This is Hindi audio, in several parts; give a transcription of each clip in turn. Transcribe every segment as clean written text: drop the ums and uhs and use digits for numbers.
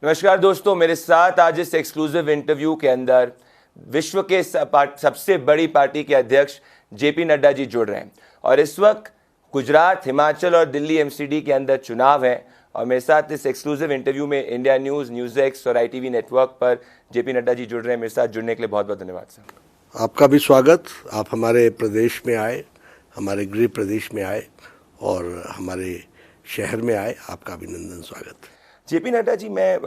नमस्कार दोस्तों, मेरे साथ आज इस एक्सक्लूसिव इंटरव्यू के अंदर विश्व के सबसे बड़ी पार्टी के अध्यक्ष जेपी नड्डा जी जुड़ रहे हैं। और इस वक्त गुजरात, हिमाचल और दिल्ली एमसीडी के अंदर चुनाव है। और मेरे साथ इस एक्सक्लूसिव इंटरव्यू में इंडिया न्यूज़, न्यूज़ एक्स और ITV नेटवर्क पर जेपी नड्डा जी जुड़ रहे हैं। मेरे साथ जुड़ने के लिए बहुत बहुत धन्यवाद सर। आपका भी स्वागत। आप हमारे प्रदेश में आए, हमारे गृह प्रदेश में आए और हमारे शहर में आए, आपका अभिनंदन, स्वागत। जेपी नड्डा जी, मैं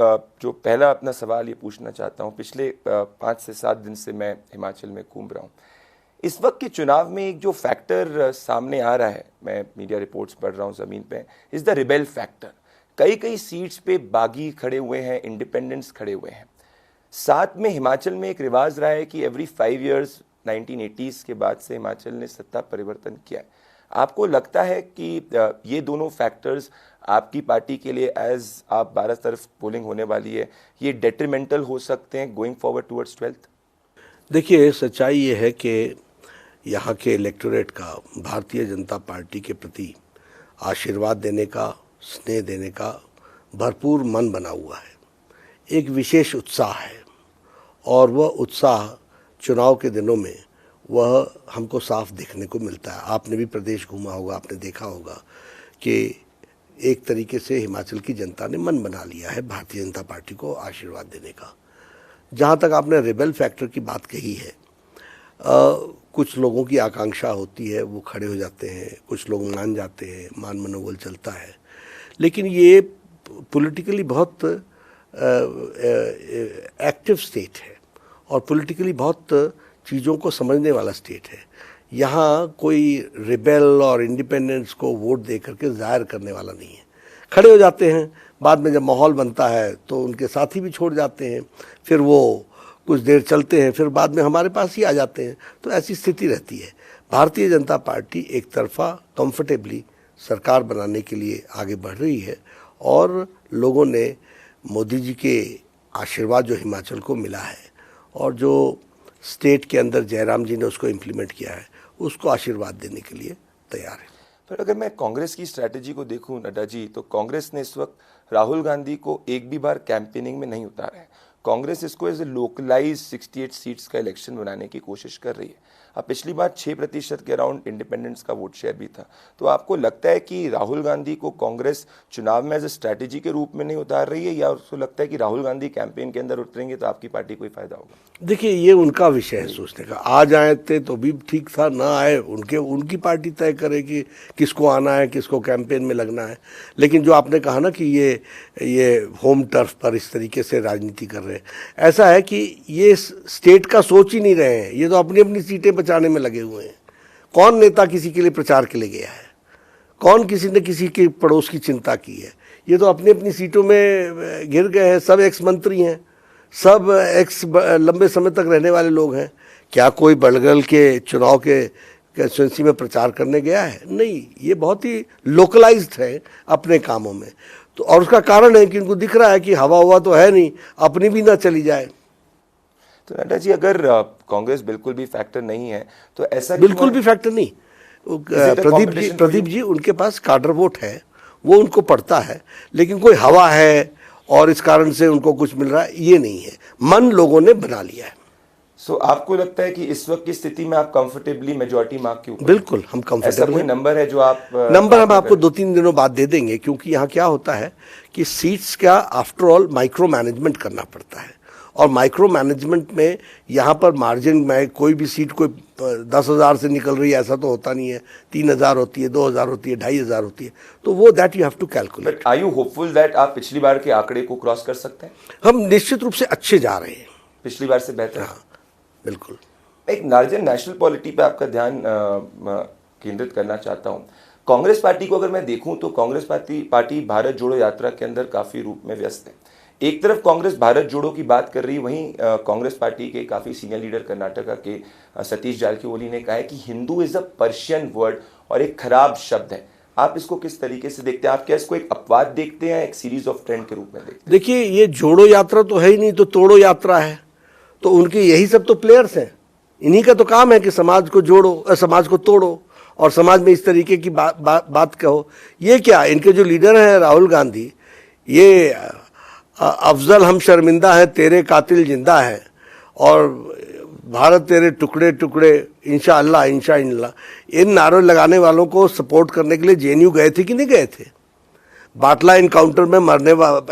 जो पहला अपना सवाल ये पूछना चाहता हूँ, पिछले 5 से 7 दिन से मैं हिमाचल में घूम रहा हूँ। इस वक्त के चुनाव में एक जो फैक्टर सामने आ रहा है, मैं मीडिया रिपोर्ट्स पढ़ रहा हूँ ज़मीन पे, इज़ द रिबेल फैक्टर। कई सीट्स पे बागी खड़े हुए हैं, इंडिपेंडेंट्स खड़े हुए हैं। साथ में हिमाचल में एक रिवाज रहा है कि एवरी 5 ईयर्स 1980s के बाद से हिमाचल ने सत्ता परिवर्तन किया है। आपको लगता है कि ये दोनों फैक्टर्स आपकी पार्टी के लिए, एज आप 12 तरफ पोलिंग होने वाली है, ये डेट्रीमेंटल हो सकते हैं गोइंग फॉरवर्ड टुवर्ड्स 12th? देखिए, सच्चाई ये है कि यहाँ के इलेक्टोरेट का भारतीय जनता पार्टी के प्रति आशीर्वाद देने का, स्नेह देने का भरपूर मन बना हुआ है। एक विशेष उत्साह है और वह उत्साह चुनाव के दिनों में वह हमको साफ देखने को मिलता है। आपने भी प्रदेश घूमा होगा, आपने देखा होगा कि एक तरीके से हिमाचल की जनता ने मन बना लिया है भारतीय जनता पार्टी को आशीर्वाद देने का। जहाँ तक आपने रिबेल फैक्टर की बात कही है, कुछ लोगों की आकांक्षा होती है, वो खड़े हो जाते हैं, कुछ लोग मान जाते हैं, मान मनोबल चलता है। लेकिन ये पॉलिटिकली बहुत एक्टिव स्टेट है और पॉलिटिकली बहुत चीज़ों को समझने वाला स्टेट है। यहाँ कोई रिबेल और इंडिपेंडेंस को वोट दे करके जाहिर करने वाला नहीं है। खड़े हो जाते हैं, बाद में जब माहौल बनता है तो उनके साथी भी छोड़ जाते हैं, फिर वो कुछ देर चलते हैं, फिर बाद में हमारे पास ही आ जाते हैं। तो ऐसी स्थिति रहती है। भारतीय जनता पार्टी एक तरफा कंफर्टेबली सरकार बनाने के लिए आगे बढ़ रही है और लोगों ने मोदी जी के आशीर्वाद जो हिमाचल को मिला है और जो स्टेट के अंदर जयराम जी ने उसको इम्प्लीमेंट किया है, उसको आशीर्वाद देने के लिए तैयार है। पर अगर मैं कांग्रेस की स्ट्रैटेजी को देखूं नड्डा जी, तो कांग्रेस ने इस वक्त राहुल गांधी को एक भी बार कैंपेनिंग में नहीं उतारा है। कांग्रेस इसको एज ए लोकलाइज 68 सीट्स का इलेक्शन बनाने की कोशिश कर रही है। अब पिछली बार 6% के अराउंड इंडिपेंडेंट्स का वोट शेयर भी था। तो आपको लगता है कि राहुल गांधी को कांग्रेस चुनाव में एज ए स्ट्रैटेजी के रूप में नहीं उतार रही है, या उसको लगता है कि राहुल गांधी कैंपेन के अंदर उतरेंगे तो आपकी पार्टी को ही फायदा होगा? देखिए, ये उनका विषय है सोचने का। आ जाए थे तो भी ठीक था, ना आए उनकी पार्टी तय करे कि किसको आना है, किसको कैंपेन में लगना है। लेकिन जो आपने कहा ना कि ये होम टर्फ पर इस तरीके से राजनीति कर रहे हैं, ऐसा है कि ये स्टेट का सोच ही नहीं रहे हैं। ये तो अपनी अपनी सीटें बचाने में लगे हुए हैं। कौन नेता किसी के लिए प्रचार के लिए गया है? कौन किसी ने किसी के पड़ोस की चिंता की है? ये तो अपनी अपनी सीटों में घिर गए हैं। सब एक्स मंत्री हैं, सब एक्स लंबे समय तक रहने वाले लोग हैं। क्या कोई बड़गल के चुनाव के कंस्टिट्यूंसी में प्रचार करने गया है? नहीं, ये बहुत ही लोकलाइज्ड है अपने कामों में। तो और उसका कारण है कि उनको दिख रहा है कि हवा हुआ तो है नहीं, अपनी भी ना चली जाए। तो नड्डा जी, अगर कांग्रेस बिल्कुल भी फैक्टर नहीं है तो ऐसा बिल्कुल भी फैक्टर नहीं। प्रदीप जी उनके पास काडर वोट है, वो उनको पड़ता है, लेकिन कोई हवा है और इस कारण से उनको कुछ मिल रहा है, ये नहीं है। मन लोगों ने बना लिया है। सो आपको लगता है कि इस वक्त की स्थिति में आप कंफर्टेबली मेजॉरिटी मार्क के ऊपर? बिल्कुल, हम कंफर्टेबल। ऐसा कोई नंबर है जो आप? नंबर हम आपको 2-3 दिनों बाद दे देंगे, क्योंकि यहाँ क्या होता है कि सीट्स का आफ्टर ऑल माइक्रो मैनेजमेंट करना पड़ता है। और माइक्रो मैनेजमेंट में यहाँ पर मार्जिन में कोई भी सीट कोई 10,000 से निकल रही है ऐसा तो होता नहीं है। 3,000 होती है, 2,000 होती है, 2,500 होती है। तो वो that you have to calculate. Are you hopeful that आप पिछली बार के आंकड़े को क्रॉस कर सकते हैं? हम निश्चित रूप से अच्छे जा रहे हैं, पिछली बार से बेहतर। हाँ, बिल्कुल। एक लार्जर नेशनल पॉलिटी पे आपका ध्यान केंद्रित करना चाहता हूँ। कांग्रेस पार्टी को अगर मैं देखूं तो कांग्रेस पार्टी भारत जोड़ो यात्रा के अंदर काफी रूप में व्यस्त है। एक तरफ कांग्रेस भारत जोड़ो की बात कर रही है, वहीं कांग्रेस पार्टी के काफी सीनियर लीडर कर्नाटका के सतीश जारकिहोली ने कहा है कि Hindu is a Persian word और एक खराब शब्द है। आप इसको किस तरीके से देखते हैं? आप क्या इसको एक अपवाद देखते हैं, एक सीरीज ऑफ ट्रेंड के रूप में देखते हैं? देखिए, ये जोड़ो यात्रा तो है ही नहीं, तो तोड़ो यात्रा है। तो उनके यही सब तो प्लेयर्स हैं। इन्हीं का तो काम है कि समाज को जोड़ो, समाज को तोड़ो और समाज में इस तरीके की बात कहो। ये क्या, इनके जो लीडर हैं राहुल गांधी, ये अफजल हम शर्मिंदा हैं तेरे कातिल जिंदा है, और भारत तेरे टुकड़े टुकड़े इंशाअल्लाह इंशाअल्लाह, इन नारे लगाने वालों को सपोर्ट करने के लिए जेएनयू गए थे कि नहीं गए थे? बाटला एनकाउंटर में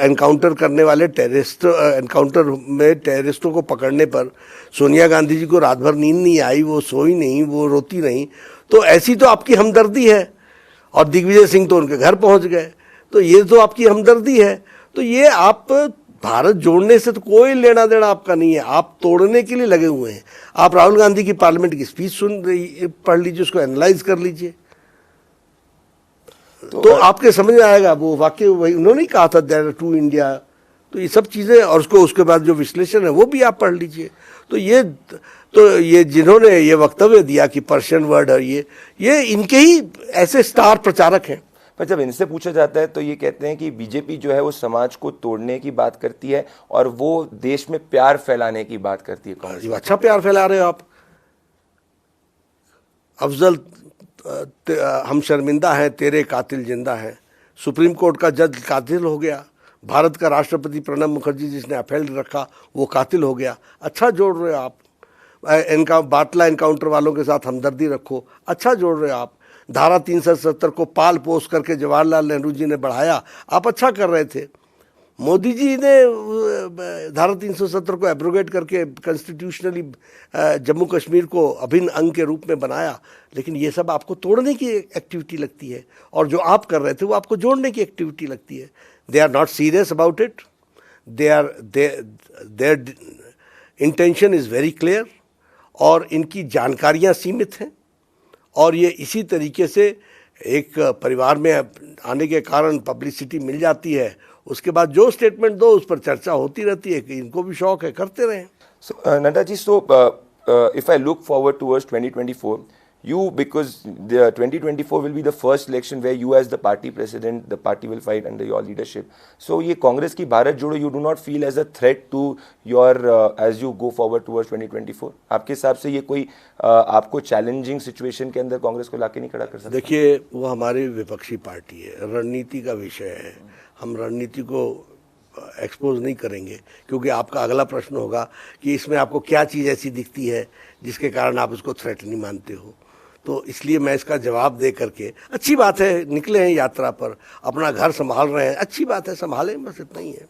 एनकाउंटर करने वाले टेररिस्ट एनकाउंटर में टेररिस्टों को पकड़ने पर सोनिया गांधी जी को रात भर नींद नहीं आई, वो सोई नहीं, वो रोती नहीं। तो ऐसी तो आपकी हमदर्दी है। और दिग्विजय सिंह तो उनके घर पहुंच गए, तो ये तो आपकी हमदर्दी है। तो ये आप भारत जोड़ने से तो कोई लेना देना आपका नहीं है, आप तोड़ने के लिए लगे हुए हैं। आप राहुल गांधी की पार्लियामेंट की स्पीच पढ़ लीजिए, उसको एनालाइज कर लीजिए, तो आपके समझ में आएगा। वो वाक्य वही उन्होंने ही कहा था, देयर आर टू इंडिया। तो ये सब चीज़ें, और उसके बाद जो विश्लेषण है वो भी आप पढ़ लीजिए। तो ये जिन्होंने ये वक्तव्य दिया कि पर्शियन वर्ड है, ये इनके ही ऐसे स्टार प्रचारक हैं। पर जब इनसे पूछा जाता है तो ये कहते हैं कि बीजेपी जो है वो समाज को तोड़ने की बात करती है और वो देश में प्यार फैलाने की बात करती है। कांग्रेस अच्छा प्यार फैला रहे हो आप। अफजल हम शर्मिंदा हैं तेरे कातिल जिंदा हैं, सुप्रीम कोर्ट का जज कातिल हो गया, भारत का राष्ट्रपति प्रणब मुखर्जी जिसने अपहेल्ड रखा वो कातिल हो गया। अच्छा जोड़ रहे हो आप। इनका बाटला एनकाउंटर वालों के साथ हमदर्दी रखो, अच्छा जोड़ रहे हो आप। धारा 370 को पाल पोस करके जवाहरलाल नेहरू जी ने बढ़ाया, आप अच्छा कर रहे थे। मोदी जी ने धारा 370 को एब्रोगेट करके कॉन्स्टिट्यूशनली जम्मू कश्मीर को अभिन्न अंग के रूप में बनाया, लेकिन ये सब आपको तोड़ने की एक्टिविटी लगती है, और जो आप कर रहे थे वो आपको जोड़ने की एक्टिविटी लगती है। They are not serious about it, their intention is very clear, और इनकी जानकारियाँ सीमित हैं। और ये इसी तरीके से एक परिवार में आने के कारण पब्लिसिटी मिल जाती है, उसके बाद जो स्टेटमेंट दो उस पर चर्चा होती रहती है कि इनको भी शौक है, करते रहें। So, Nड्डा ji, so if I look forward towards 2024, you, because the 2024 will be the first election where you as the party president, the party will fight under your leadership. So ये कांग्रेस की भारत जोड़ो, you do not feel as a threat to your as you go forward towards 2024? आपके हिसाब से ये कोई आपको चैलेंजिंग सिचुएशन के अंदर कांग्रेस को लाके नहीं खड़ा कर सकता? देखिए, वो हमारी विपक्षी पार्टी है, रणनीति का विषय है, हम रणनीति को एक्सपोज नहीं करेंगे, क्योंकि आपका अगला प्रश्न होगा कि इसमें आपको क्या चीज़ ऐसी दिखती है जिसके कारण आप उसको थ्रेट नहीं मानते हो। तो इसलिए मैं इसका जवाब दे करके, अच्छी बात है निकले हैं यात्रा पर, अपना घर संभाल रहे हैं, अच्छी बात है, संभालें, बस इतना ही है।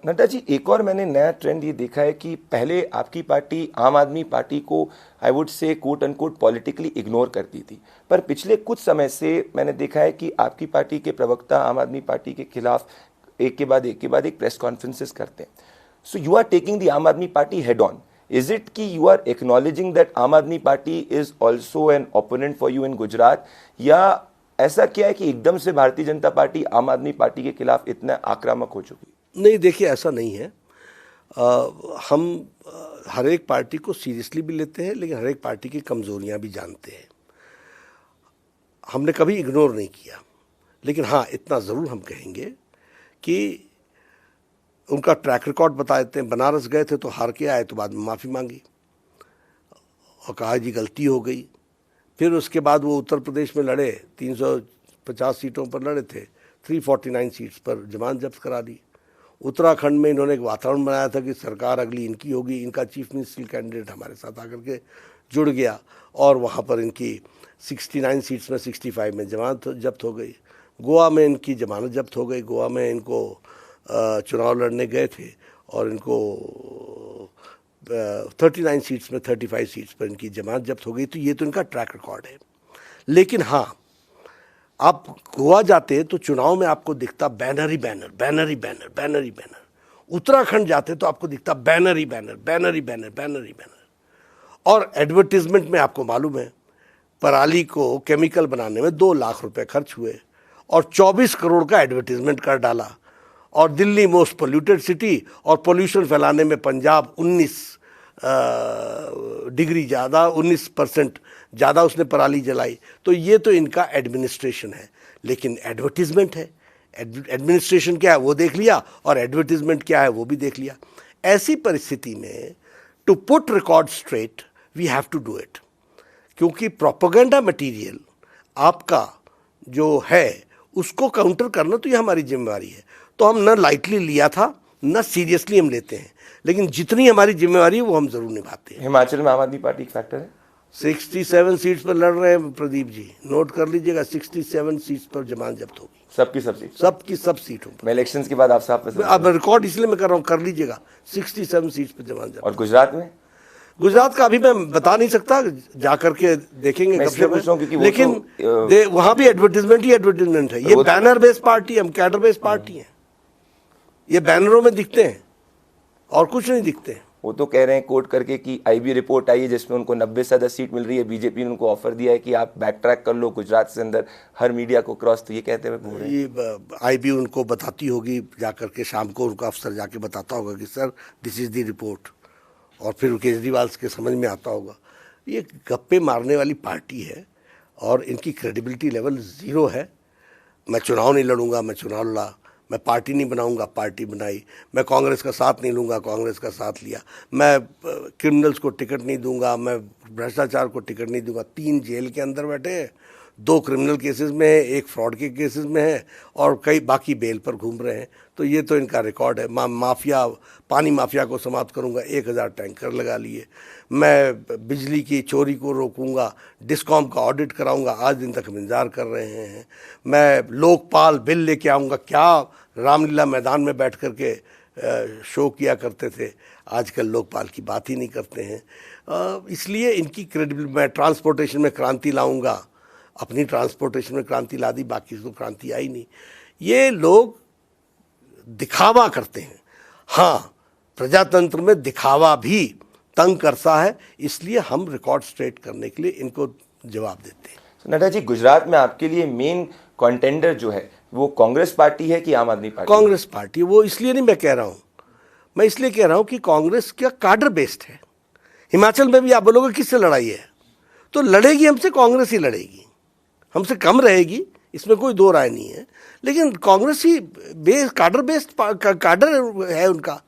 नड्डा जी, एक और मैंने नया ट्रेंड ये देखा है कि पहले आपकी पार्टी आम आदमी पार्टी को I would say quote unquote politically ignore करती थी, पर पिछले कुछ समय से मैंने देखा है कि आपकी पार्टी के प्रवक्ता आम आदमी पार्टी के खिलाफ एक के बाद एक प्रेस कॉन्फ्रेंसेस करते हैं। So you are taking the Aam Aadmi Party head on. Is it that you are acknowledging that Aam Aadmi Party is also an opponent for you in Gujarat, या ऐसा क्या है कि एकदम से भारतीय जनता पार्टी आम आदमी पार्टी के खिलाफ इतना आक्रामक हो चुकी? नहीं, देखिए, ऐसा नहीं है। हम हर एक पार्टी को सीरियसली भी लेते हैं, लेकिन हर एक पार्टी की कमजोरियां भी जानते हैं। हमने कभी इग्नोर नहीं किया, लेकिन हाँ, इतना ज़रूर हम कहेंगे कि उनका ट्रैक रिकॉर्ड बता देते हैं। बनारस गए थे तो हार के आए, तो बाद में माफ़ी मांगी और कहा जी गलती हो गई। फिर उसके बाद वो उत्तर प्रदेश में लड़े, 350 सीटों पर लड़े थे, 349 सीट्स पर जमानत जब्त करा दी। उत्तराखंड में इन्होंने एक वातावरण बनाया था कि सरकार अगली इनकी होगी, इनका चीफ मिनिस्ट्रियल कैंडिडेट हमारे साथ आकर के जुड़ गया, और वहाँ पर इनकी 69 सीट्स में 65 में जमानत जब्त हो गई। गोवा में इनकी जमानत जब्त हो गई, गोवा में इनको चुनाव लड़ने गए थे और इनको 39 सीट्स में 35 सीट्स पर इनकी जमानत जब्त हो गई। तो ये तो इनका ट्रैक रिकॉर्ड है। लेकिन हाँ, आप गोवा जाते तो चुनाव में आपको दिखता बैनर ही बैनर, बैनर ही बैनर, बैनर ही बैनर। उत्तराखंड जाते तो आपको दिखता बैनर ही बैनर, बैनर ही बैनर, बैनर ही बैनर। और एडवर्टीजमेंट में आपको मालूम है, पराली को केमिकल बनाने में 2 लाख रुपए खर्च हुए और 24 करोड़ का एडवर्टीजमेंट कर डाला। और दिल्ली मोस्ट पोल्यूटेड सिटी, और पोल्यूशन फैलाने में पंजाब 19 डिग्री ज़्यादा, 19% ज़्यादा उसने पराली जलाई। तो ये तो इनका एडमिनिस्ट्रेशन है, लेकिन एडवर्टीजमेंट है। एडमिनिस्ट्रेशन क्या है वो देख लिया, और एडवर्टीजमेंट क्या है वो भी देख लिया। ऐसी परिस्थिति में to put record straight we have to do it, क्योंकि प्रोपेगेंडा मटीरियल आपका जो है उसको काउंटर करना तो ये हमारी जिम्मेवारी है। तो हम न लाइटली लिया था, न सीरियसली हम लेते हैं, लेकिन जितनी हमारी जिम्मेवारी है वो हम जरूर निभाते हैं। हिमाचल में आम आदमी पार्टी का फैक्टर है? 67 सीट्स पर लड़ रहे हैं प्रदीप जी, नोट कर लीजिएगा, 67 सीट्स पर जमानत जब्त होगी। सबकी सब सीट? सबकी सब सीटों पर। मैं इलेक्शंस के बाद आप साहब अब रिकॉर्ड इसलिए मैं कर रहा हूँ, कर लीजिएगा, 67 सीट्स पर जमानत जब्त। और गुजरात में? गुजरात का अभी मैं बता नहीं सकता, जाकर के देखेंगे कब से, लेकिन वहां भी एडवर्टीजमेंट ही एडवर्टीजमेंट है। ये बैनर बेस्ड पार्टी, हम कैडर बेस्ड पार्टी है, ये बैनरों में दिखते हैं और कुछ नहीं दिखते हैं। वो तो कह रहे हैं कोट करके कि आईबी रिपोर्ट आई है जिसमें उनको 90 से 10 सीट मिल रही है, बीजेपी ने उनको ऑफर दिया है कि आप बैक ट्रैक कर लो गुजरात से अंदर हर मीडिया को क्रॉस, तो ये कहते हुए ये आईबी उनको बताती होगी, जाकर के शाम को उनका अफसर जाके बताता होगा कि sir this is the report, और फिर केजरीवाल के समझ में आता होगा। ये गप्पे मारने वाली पार्टी है और इनकी क्रेडिबिलिटी लेवल ज़ीरो है। मैं चुनाव नहीं लड़ूंगा, मैं चुनाव लड़ा, मैं पार्टी नहीं बनाऊंगा, पार्टी बनाई, मैं कांग्रेस का साथ नहीं लूँगा, कांग्रेस का साथ लिया, मैं क्रिमिनल्स को टिकट नहीं दूंगा, मैं भ्रष्टाचार को टिकट नहीं दूंगा। 3 जेल के अंदर बैठे हैं, 2 क्रिमिनल केसेस में है, 1 फ्रॉड के केसेस में है, और कई बाकी बेल पर घूम रहे हैं। तो ये तो इनका रिकॉर्ड है। माफिया, पानी माफिया को समाप्त करूंगा, 1000 टैंकर लगा लिए, मैं बिजली की चोरी को रोकूंगा, डिस्कॉम का ऑडिट कराऊंगा, आज दिन तक हम इंतजार कर रहे हैं, मैं लोकपाल बिल लेके आऊँगा। क्या रामलीला मैदान में बैठ कर के शो किया करते थे, आजकल लोकपाल की बात ही नहीं करते हैं। इसलिए इनकी क्रेडिबिलिटी, मैं ट्रांसपोर्टेशन में क्रांति लाऊंगा, अपनी ट्रांसपोर्टेशन में क्रांति ला दी, बाकी तो क्रांति आई नहीं। ये लोग दिखावा करते हैं। हाँ, प्रजातंत्र में दिखावा भी तंग करता है, इसलिए हम रिकॉर्ड स्ट्रेट करने के लिए इनको जवाब देते हैं। नड्डा जी, गुजरात में आपके लिए मेन कंटेंडर जो है वो कांग्रेस पार्टी है कि आम आदमी पार्टी? कांग्रेस पार्टी। वो इसलिए नहीं मैं कह रहा हूँ, मैं इसलिए कह रहा हूँ कि कांग्रेस क्या कार्डर बेस्ड है। हिमाचल में भी आप बोलोगे किससे लड़ाई है, तो लड़ेगी हमसे, कांग्रेस ही लड़ेगी, हमसे कम रहेगी, इसमें कोई दो राय नहीं है। लेकिन कांग्रेस ही कार्डर बेस्ड कार्डर है उनका,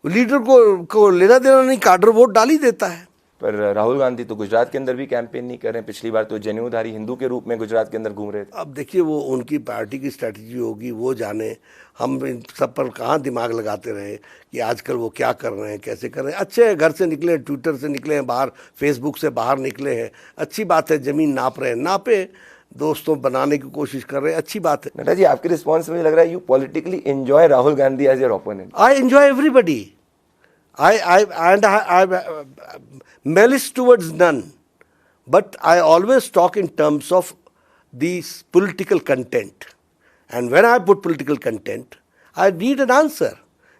लीडर को लेना देना नहीं, कार्डर वोट डाल ही देता है। पर राहुल गांधी तो गुजरात के अंदर भी कैंपेन नहीं कर रहे हैं, पिछली बार तो जनेऊधारी हिंदू के रूप में गुजरात के अंदर घूम रहे थे। अब देखिए, वो उनकी पार्टी की स्ट्रैटेजी होगी, वो जाने, हम इन सब पर कहाँ दिमाग लगाते रहे कि आजकल वो क्या कर रहे हैं, कैसे कर रहे हैं। अच्छे घर से निकले हैं, ट्विटर से निकले हैं बाहर, फेसबुक से बाहर निकले हैं, अच्छी बात है। ज़मीन नाप रहे हैं, नापे, दोस्तों बनाने की कोशिश कर रहे हैं, अच्छी बात है। नड्डा जी, आपके रिस्पॉन्स में लग रहा है you politically enjoy Rahul Gandhi as your opponent. I enjoy everybody, I malice towards none, but I always talk in terms of the political content. And when I put political content, I need an answer.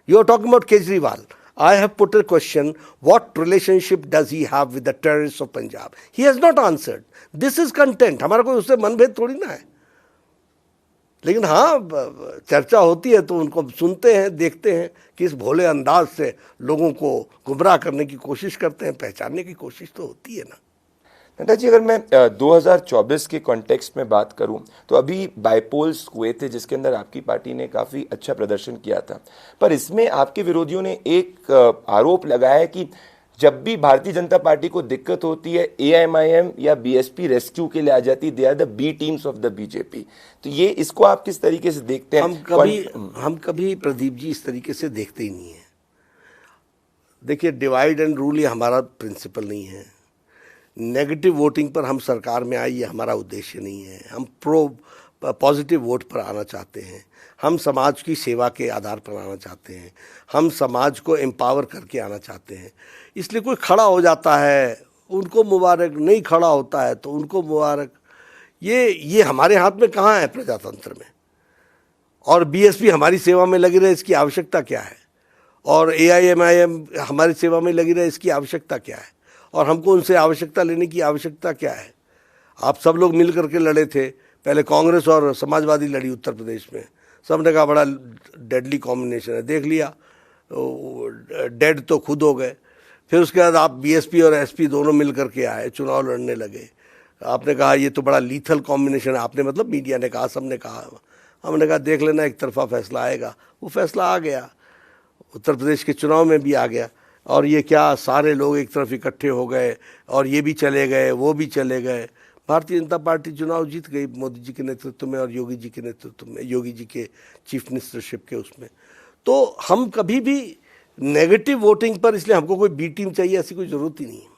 You are talking about Kejriwal. I have put a question, what relationship does he have with the terrorists of Punjab? He has not answered. This is content. हमारा कोई उससे मनभेद थोड़ी ना है। लेकिन हाँ, चर्चा होती है तो उनको सुनते हैं, देखते हैं कि इस भोले अंदाज से लोगों को गुमराह करने की कोशिश करते हैं, पहचानने की कोशिश तो होती है ना। नड्डा जी, अगर मैं 2024 के कॉन्टेक्स्ट में बात करूं तो अभी बाइपोल्स हुए थे जिसके अंदर आपकी पार्टी ने काफ़ी अच्छा प्रदर्शन किया था, पर इसमें आपके विरोधियों ने एक आरोप लगाया है कि जब भी भारतीय जनता पार्टी को दिक्कत होती है, AIMIM या BSP रेस्क्यू के लिए आ जाती, they are the B teams of the BJP. तो ये, इसको आप किस तरीके से देखते हैं? हम कभी प्रदीप जी इस तरीके से देखते ही नहीं है। देखिए, डिवाइड एंड रूल ये हमारा प्रिंसिपल नहीं है। नेगेटिव वोटिंग पर हम सरकार में आए, ये हमारा उद्देश्य नहीं है। हम पॉजिटिव वोट पर आना चाहते हैं, हम समाज की सेवा के आधार पर आना चाहते हैं, हम समाज को एम्पावर करके आना चाहते हैं। इसलिए कोई खड़ा हो जाता है उनको मुबारक, नहीं खड़ा होता है तो उनको मुबारक। ये हमारे हाथ में कहाँ है प्रजातंत्र में। और BSP हमारी सेवा में लगी रहे, इसकी आवश्यकता क्या है? और AIMIM हमारी सेवा में लगी रहे, इसकी आवश्यकता क्या है? और हमको उनसे आवश्यकता लेने की आवश्यकता क्या है? आप सब लोग मिल करके लड़े थे, पहले कांग्रेस और समाजवादी लड़ी उत्तर प्रदेश में, सबने कहा बड़ा डेडली कॉम्बिनेशन है, देख लिया, डेड तो खुद हो गए। फिर उसके बाद आप BSP और SP दोनों मिल करके आए, चुनाव लड़ने लगे, आपने कहा ये तो बड़ा लीथल कॉम्बिनेशन है। आपने मतलब मीडिया ने कहा, सबने कहा, हमने कहा देख लेना एक तरफा फैसला आएगा। वो फैसला आ गया, उत्तर प्रदेश के चुनाव में भी आ गया। और ये क्या, सारे लोग एक तरफ इकट्ठे हो गए और ये भी चले गए, वो भी चले गए। भारतीय जनता पार्टी चुनाव जीत गई मोदी जी के नेतृत्व में और योगी जी के नेतृत्व में, योगी जी के चीफ मिनिस्टरशिप के उसमें। तो हम कभी भी नेगेटिव वोटिंग पर, इसलिए हमको कोई बी टीम चाहिए ऐसी कोई ज़रूरत ही नहीं है।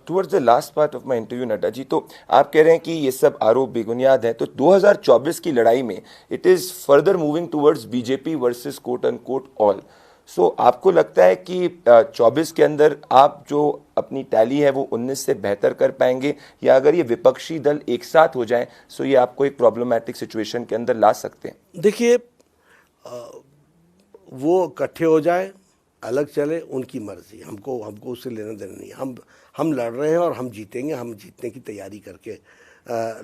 Towards the last part of my interview Nadda ji, तो आप कह रहे हैं कि ये सब आरोप बेबुनियाद हैं, तो 2024 की लड़ाई में it is further moving towards BJP versus quote and quote all. So आपको लगता है कि 24 के अंदर आप जो अपनी टैली है वो 19 से बेहतर कर पाएंगे, या अगर ये विपक्षी दल एक साथ हो जाएं सो ये आपको एक प्रॉब्लमैटिक सिचुएशन के अंदर ला सकते हैं? देखिए, वो इकट्ठे हो जाए, अलग चले, उनकी मर्जी, हमको उससे लेना देना नहीं। हम लड़ रहे हैं और हम जीतेंगे, हम जीतने की तैयारी करके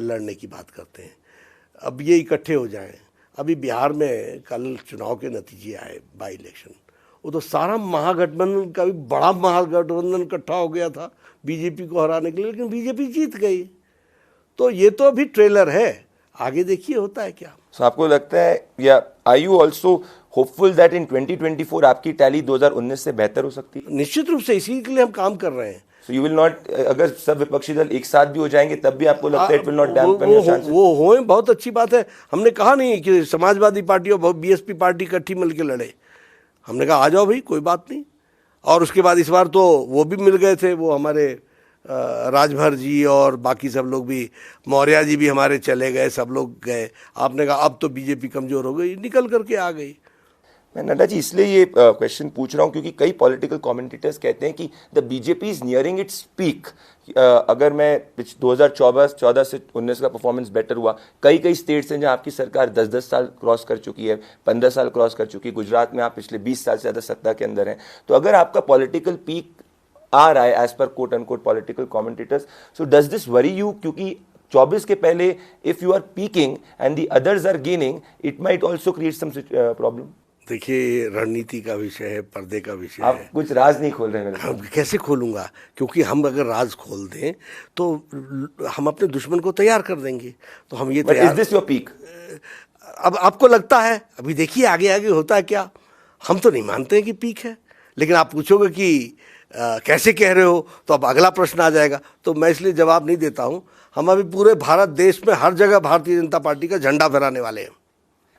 लड़ने की बात करते हैं। अब ये इकट्ठे हो जाएं। अभी बिहार में कल चुनाव के नतीजे आए, बाई इलेक्शन, वो तो सारा महागठबंधन का भी बड़ा महागठबंधन इकट्ठा हो गया था बीजेपी को हराने के लिए, लेकिन बीजेपी जीत गई। तो ये तो अभी ट्रेलर है, आगे देखिए होता है क्या। So, आपको लगता है, या are you also hopeful that in 2024 आपकी टैली 2019 से बेहतर हो सकती है? निश्चित रूप से, इसी के लिए हम काम कर रहे हैं। So you will not, अगर सब विपक्षी दल एक साथ भी हो जाएंगे तब भी आपको लगता है it will not dampen your chances? वो होए, बहुत अच्छी बात है। हमने कहा नहीं कि समाजवादी पार्टी और बीएसपी पार्टी इकट्ठी मिल के लड़े। हमने कहा आ जाओ भाई, कोई बात नहीं। और उसके बाद इस बार तो वो भी मिल गए थे, वो हमारे राजभर जी और बाकी सब लोग भी, मौर्य जी भी हमारे चले गए, सब लोग गए। आपने कहा अब तो बीजेपी कमज़ोर हो गई, निकल करके आ गई। मैं नड्डा जी इसलिए ये क्वेश्चन पूछ रहा हूँ क्योंकि कई पॉलिटिकल कमेंटेटर्स कहते हैं कि the BJP is nearing its peak. अगर मैं 2014 से 19 का परफॉर्मेंस बेटर हुआ, कई स्टेट्स हैं जहाँ आपकी सरकार 10-10 साल क्रॉस कर चुकी है, 15 साल क्रॉस कर चुकी है। गुजरात में आप पिछले 20 साल से ज़्यादा सत्ता के अंदर हैं। तो अगर आपका पॉलिटिकल पीक आ रहा है as per quote unquote political commentators, so does this worry you? क्योंकि 24 के पहले if you are peaking and the others are gaining, it might also create some problem. देखिए, रणनीति का विषय है, पर्दे का विषय है। आप कुछ राज नहीं खोल रहे हैं। हम कैसे खोलूंगा? क्योंकि हम अगर राज खोल दें तो हम अपने दुश्मन को तैयार कर देंगे। तो हम ये तैयार, इज दिस योर पीक? अब आपको लगता है, अभी देखिए आगे आगे होता है क्या। हम तो नहीं मानते हैं कि पीक है, लेकिन आप पूछोगे कि कैसे कह रहे हो, तो अब अगला प्रश्न आ जाएगा। तो मैं इसलिए जवाब नहीं देता हूं। हम अभी पूरे भारत देश में हर जगह भारतीय जनता पार्टी का झंडा फहराने वाले हैं।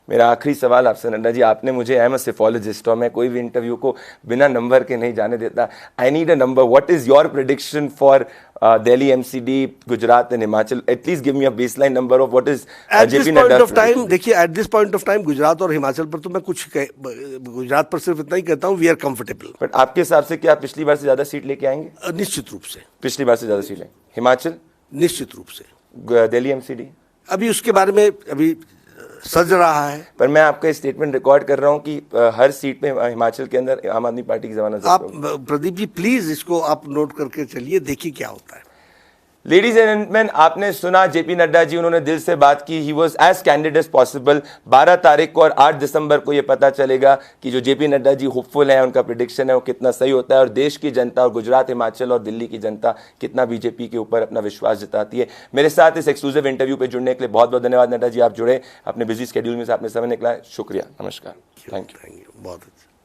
मेरा आखिरी सवाल आपसे नड्डा जी, आपने मुझे, आई एम अ सेफोलॉजिस्ट और मैं कोई भी इंटरव्यू को बिना नंबर के नहीं जाने देता। I need a number. What is your prediction for Delhi, MCD, Gujarat and Himachal? At least give me a baseline number of what is JP Nadda of time. देखिए, at this point of time Gujarat और हिमाचल पर तो मैं गुजरात पर सिर्फ इतना ही कहता हूँ, वी आर कंफर्टेबल। बट आपके हिसाब से क्या पिछली बार से ज्यादा सीट लेके आएंगे? निश्चित रूप से पिछली बार से ज्यादा सीट लेंगे। हिमाचल? निश्चित रूप से। दिल्ली, एमसीडी? अभी उसके बारे में अभी सज रहा है। पर मैं आपका स्टेटमेंट रिकॉर्ड कर रहा हूं कि हर सीट पे हिमाचल के अंदर आम आदमी पार्टी की जमानत। आप प्रदीप जी प्लीज इसको आप नोट करके चलिए, देखिए क्या होता है। लेडीज एंड जेंटलमैन, आपने सुना जेपी नड्डा जी, उन्होंने दिल से बात की। He was as candid as possible. 12 तारीख को और 8 दिसंबर को ये पता चलेगा कि जो जेपी नड्डा जी होपफुल है, उनका प्रेडिक्शन है वो कितना सही होता है, और देश की जनता और गुजरात, हिमाचल और दिल्ली की जनता कितना बीजेपी के ऊपर अपना विश्वास जताती है। मेरे साथ इस एक्सक्लूसिव इंटरव्यू पे जुड़ने के लिए बहुत बहुत धन्यवाद नड्डा जी। आप जुड़े, अपने बिजी स्केड्यूल में से आपने समय निकला है, शुक्रिया, नमस्कार, थैंक यू। बहुत अच्छा।